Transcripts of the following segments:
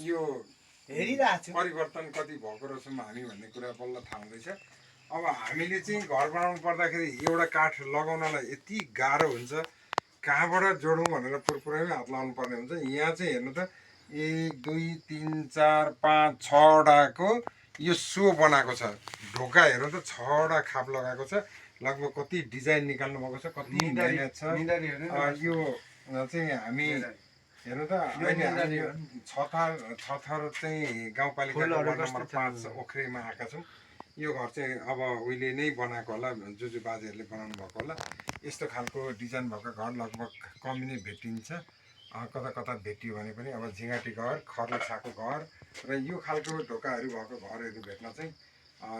यो हेरिरहेको छु परिवर्तन कति भएको रहेछौँ हामी भन्ने कुरा बल्ल थाहा हुँदैछ। अब हामीले चाहिँ घर बनाउनु पर्दाखेरि एउटा काठ लगाउनलाई यति गाह्रो हुन्छ, कहाँबाट जोडौँ भनेर पुरैमै हात लाउनु पर्ने हुन्छ। यहाँ चाहिँ हेर्नु त 1 2 3 4 5 6वटाको यो सो बनाएको छ। ढोका हेर्नु त 6वटा खाप लगाएको छ। लगभग कति डिजाइन निकाल्नु भएको छ, कति मेहनत छ। यो चाहिँ हामी हेर्नु त अहिले छथर चाहिँ गाउँपालिकाको वार्ड नम्बर 5 ओख्रेमा आएका छौँ। यो घर चाहिँ अब उहिले नै बनाएको होला, जुजु बाजेहरूले बनाउनु भएको होला। यस्तो खालको डिजाइन भएको घर लगभग कमी नै भेटिन्छ। कता कता भेटियो भने पनि अब झिँगाटी घर, खर्ले छाएको घर र यो खालको ढोकाहरू भएको घरहरू भेट्न चाहिँ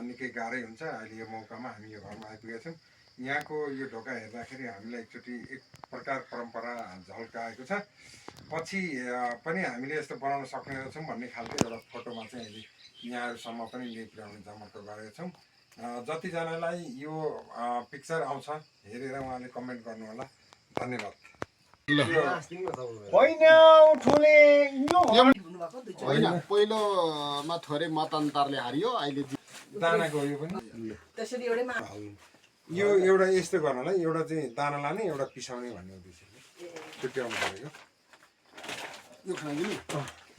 निकै गाह्रै हुन्छ। अहिले यो मौकामा हामी यो घरमा आइपुगेका छौँ। यहाँको यो ढोका हेर्दाखेरि हामीलाई एकचोटि एक प्रकार परम्परा झल्काएको छ। पछि पनि हामीले यस्तो बनाउन सक्ने रहेछौँ भन्ने खालको एउटा फोटोमा चाहिँ अहिले यहाँहरूसम्म पनि यही पुर्याउने जमर्को गरेका छौँ। जतिजनालाई यो पिक्चर आउँछ हेरेर उहाँले कमेन्ट गर्नुहोला। धन्यवाद। होइन पहिलोमा थोरै मतान्तरले हारियो, अहिले दानाको यो पनि यो एउटा यस्तो गर्नलाई एउटा चाहिँ दाना लाने एउटा पिसाउने भन्ने उद्देश्यले छुट्याउनु परेको। यो खानु नि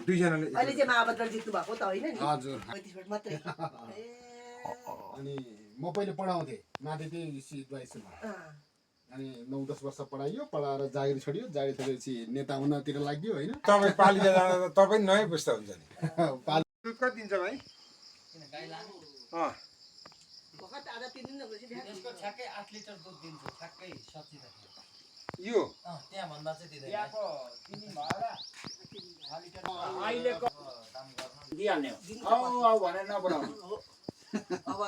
दुईजनाले अहिले चाहिँ महाभद्र जित्नु भएको त होइन नि हजुर। 35 मिनेट मात्रै अनि म पहिले पढाउँथेँ माथि त्यही सिधै स्कुलमा, अनि 9-10 वर्ष पढाइयो, पढाएर जागिर छोडियो, जागिर छोडेपछि नेता हुनतिर लाग्यो होइन। तपाईँ पालिका जाँदा त तपाईँ नयाँ पुस्ता हुन्छ नि। दुध कति दिन्छ भाइ? भर्खर आधा 3 दिन भएपछि यसको ठ्याक्कै 8 लिटर दुध दिन्छ, ठ्याक्कै सब्जी यो त्यहाँ भन्दा चाहिँ दिँदैन। यहाँको किनी भएर अहिलेको दिइहाल्ने हो औ भनेर नबढाउनु। अब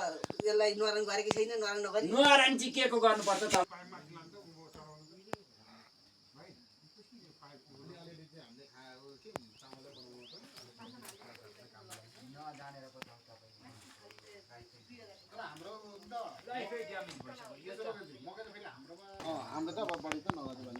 यसलाई न्वारान गरेको छैन, न्वारान नगरी नुहारान चाहिँ के को गर्नुपर्छ त? हाम्रो त अब बढी त नगर्नु